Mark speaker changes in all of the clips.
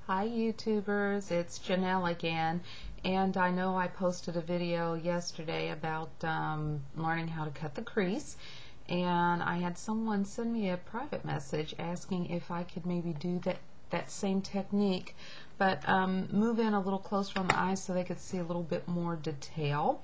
Speaker 1: Hi YouTubers, it's Janelle again, and I know I posted a video yesterday about learning how to cut the crease, and I had someone send me a private message asking if I could maybe do that same technique, but move in a little closer on the eyes so they could see a little bit more detail.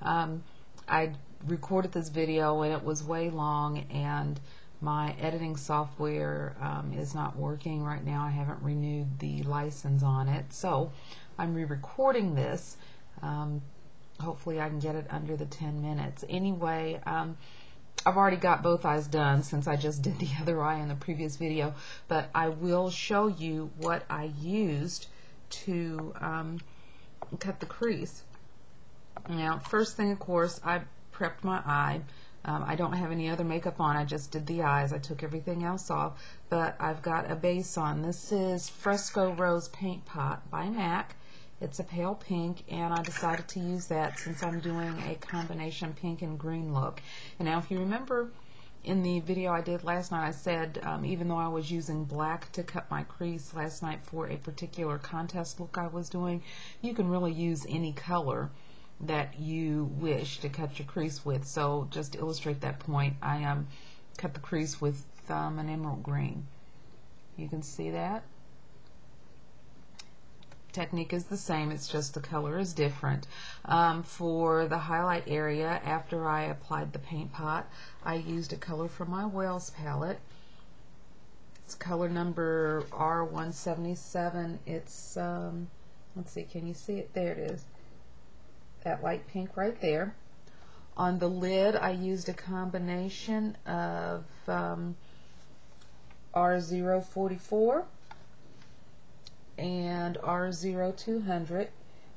Speaker 1: I recorded this video and it was way long, and my editing software is not working right now. I haven't renewed the license on it, so I'm re-recording this. Hopefully I can get it under the 10 minutes. Anyway, I've already got both eyes done since I just did the other eye in the previous video, but I will show you what I used to cut the crease. Now, first thing, of course, I prepped my eye. I don't have any other makeup on. I just did the eyes. I took everything else off, but I've got a base on. This is Fresco Rose Paint Pot by MAC. It's a pale pink, and I decided to use that since I'm doing a combination pink and green look. And now, if you remember in the video I did last night, I said even though I was using black to cut my crease last night for a particular contest look I was doing, you can really use any color that you wish to cut your crease with. So just to illustrate that point, I cut the crease with an emerald green. You can see that. Technique is the same, it's just the color is different. For the highlight area, after I applied the paint pot, I used a color from my Wells palette. It's color number R177. It's let's see, can you see it? There it is. That light pink right there. On the lid, I used a combination of R044 and R0200,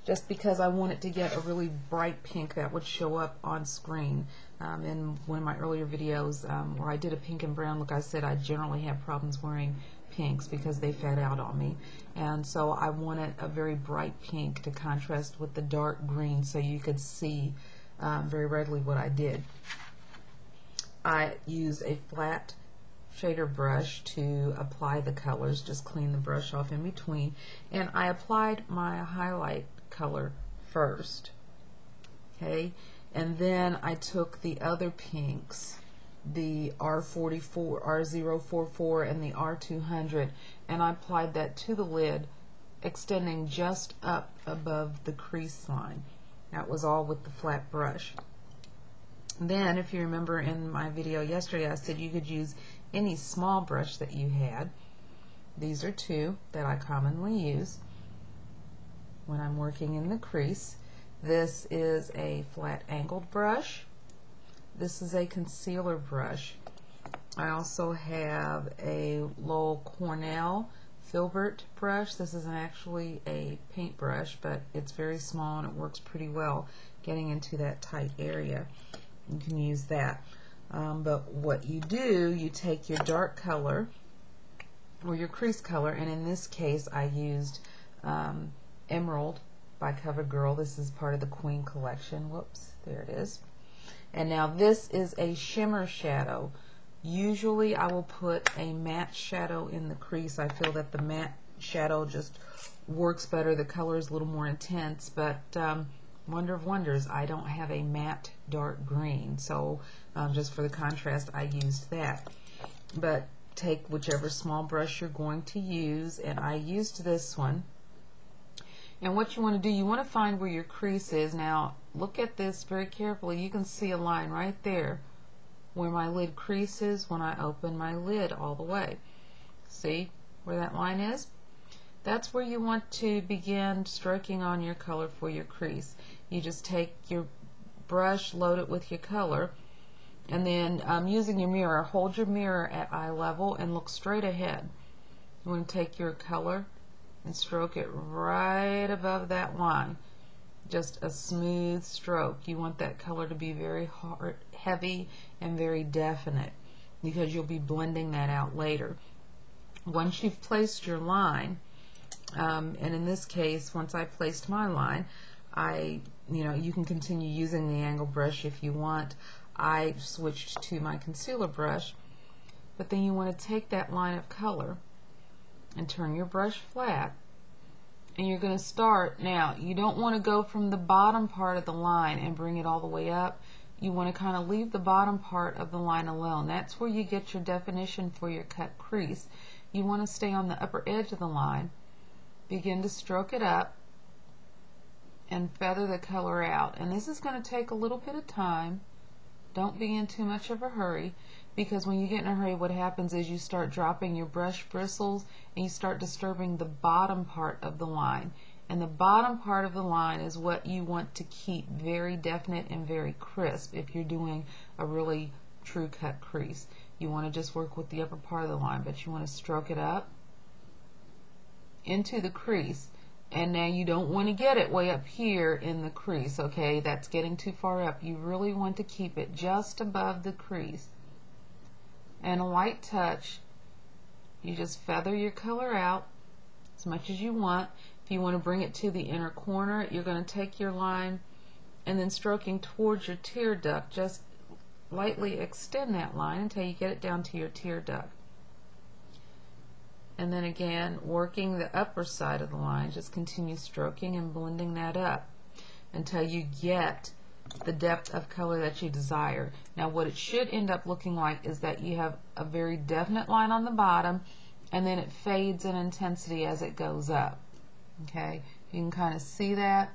Speaker 1: just because I wanted to get a really bright pink that would show up on screen. In one of my earlier videos where I did a pink and brown look, I said I generally have problems wearing pinks because they fade out on me, and so I wanted a very bright pink to contrast with the dark green so you could see very readily what I did. I used a flat shader brush to apply the colors, just clean the brush off in between, and I applied my highlight color first, okay, and then I took the other pinks, the R44, R044 and the R200, and I applied that to the lid, extending just up above the crease line. That was all with the flat brush. Then, if you remember in my video yesterday, I said you could use any small brush that you had. These are two that I commonly use when I'm working in the crease. This is a flat angled brush. This is a concealer brush. I also have a Lowell Cornell filbert brush. This isn't actually a paint brush, but it's very small and it works pretty well getting into that tight area. You can use that. But what you do, you take your dark color or your crease color, and in this case I used Emerald by CoverGirl. This is part of the Queen collection. Whoops, there it is. And now this is a shimmer shadow. Usually I will put a matte shadow in the crease. I feel that the matte shadow just works better. The color is a little more intense, but wonder of wonders, I don't have a matte dark green, so just for the contrast I used that. But take whichever small brush you're going to use, and I used this one. And what you want to do, you want to find where your crease is. Now look at this very carefully. You can see a line right there where my lid crease is when I open my lid all the way. See where that line is? That's where you want to begin stroking on your color for your crease. You just take your brush, load it with your color, and then using your mirror, hold your mirror at eye level and look straight ahead. You want to take your color and stroke it right above that line. Just a smooth stroke. You want that color to be very hard, heavy, and very definite, because you'll be blending that out later. Once you've placed your line, and in this case, once I placed my line, you can continue using the angle brush if you want. I switched to my concealer brush, but then you want to take that line of color and turn your brush flat. And you're going to start, now you don't want to go from the bottom part of the line and bring it all the way up. You want to kind of leave the bottom part of the line alone. That's where you get your definition for your cut crease. You want to stay on the upper edge of the line. Begin to stroke it up and feather the color out. And this is going to take a little bit of time. Don't be in too much of a hurry, because when you get in a hurry, what happens is you start dropping your brush bristles and you start disturbing the bottom part of the line. And the bottom part of the line is what you want to keep very definite and very crisp if you're doing a really true cut crease. You want to just work with the upper part of the line, but you want to stroke it up into the crease. And now you don't want to get it way up here in the crease, okay? That's getting too far up. You really want to keep it just above the crease. And a light touch, you just feather your color out as much as you want. If you want to bring it to the inner corner, you're going to take your line and then stroking towards your tear duct, just lightly extend that line until you get it down to your tear duct. And then again, working the upper side of the line, just continue stroking and blending that up until you get the depth of color that you desire. Now what it should end up looking like is that you have a very definite line on the bottom, and then it fades in intensity as it goes up. Okay, you can kind of see that.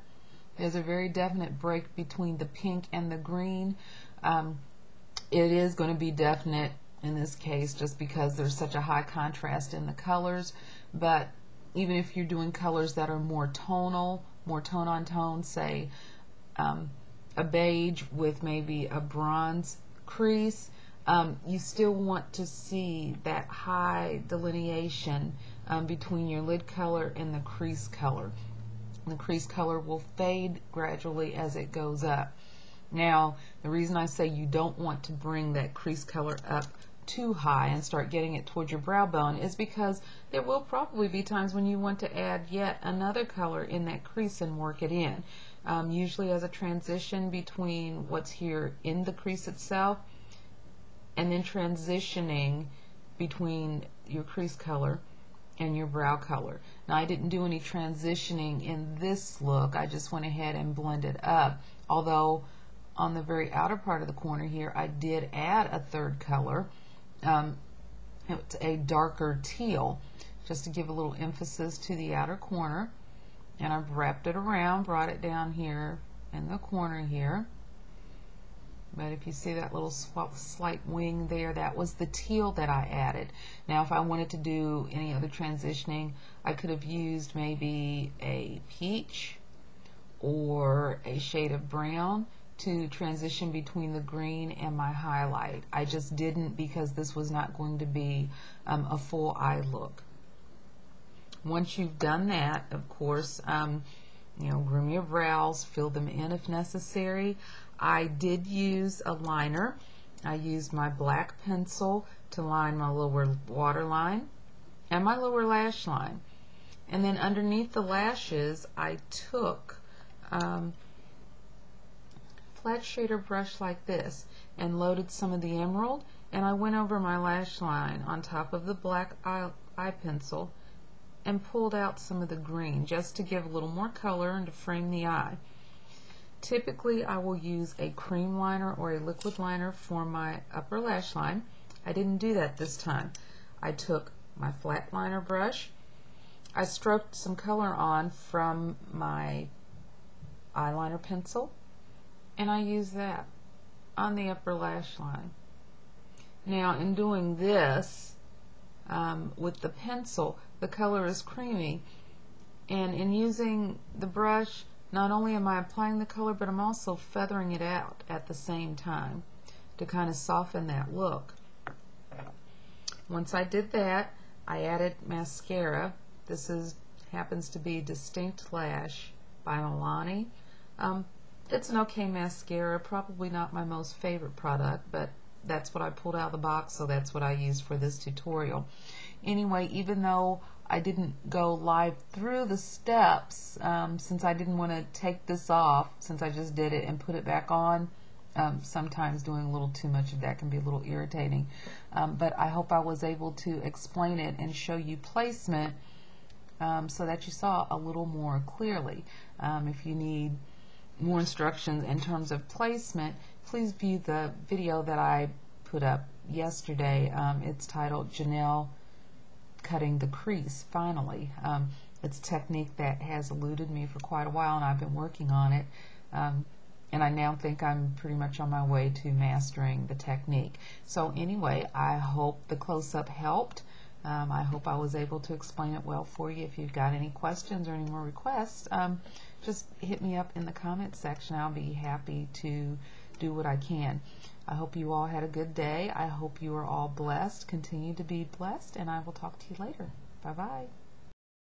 Speaker 1: There's a very definite break between the pink and the green. It is going to be definite in this case just because there's such a high contrast in the colors, but even if you're doing colors that are more tonal, more tone on tone, say a beige with maybe a bronze crease, you still want to see that high delineation between your lid color and the crease color. And the crease color will fade gradually as it goes up. Now, the reason I say you don't want to bring that crease color up too high and start getting it towards your brow bone is because there will probably be times when you want to add yet another color in that crease and work it in. Usually as a transition between what's here in the crease itself and then transitioning between your crease color and your brow color. Now I didn't do any transitioning in this look, I just went ahead and blended up, although on the very outer part of the corner here I did add a third color. It's a darker teal, just to give a little emphasis to the outer corner, and I've wrapped it around, brought it down here in the corner here. But if you see that little slight wing there, that was the teal that I added. Now if I wanted to do any other transitioning, I could have used maybe a peach or a shade of brown to transition between the green and my highlight. I just didn't because this was not going to be a full eye look. Once you've done that, of course, groom your brows, fill them in if necessary. I did use a liner. I used my black pencil to line my lower waterline and my lower lash line. And then underneath the lashes, I took flat shader brush like this and loaded some of the emerald, and I went over my lash line on top of the black eye pencil and pulled out some of the green just to give a little more color and to frame the eye. Typically I will use a cream liner or a liquid liner for my upper lash line. I didn't do that this time. I took my flat liner brush, I stroked some color on from my eyeliner pencil, and I use that on the upper lash line. Now in doing this with the pencil, the color is creamy, and in using the brush, not only am I applying the color, but I'm also feathering it out at the same time to kind of soften that look. Once I did that, I added mascara. This happens to be Distinct Lash by Milani. It's an okay mascara, probably not my most favorite product, but that's what I pulled out of the box, so that's what I used for this tutorial. Anyway, even though I didn't go live through the steps, since I didn't want to take this off, since I just did it and put it back on, sometimes doing a little too much of that can be a little irritating. but I hope I was able to explain it and show you placement so that you saw a little more clearly. If you need more instructions in terms of placement, please view the video that I put up yesterday. It's titled Janel Cutting the Crease Finally. It's a technique that has eluded me for quite a while, and I've been working on it. And I now think I'm pretty much on my way to mastering the technique. So anyway, I hope the close-up helped. I hope I was able to explain it well for you. If you've got any questions or any more requests, just hit me up in the comments section. I'll be happy to do what I can. I hope you all had a good day. I hope you are all blessed. Continue to be blessed, and I will talk to you later. Bye-bye.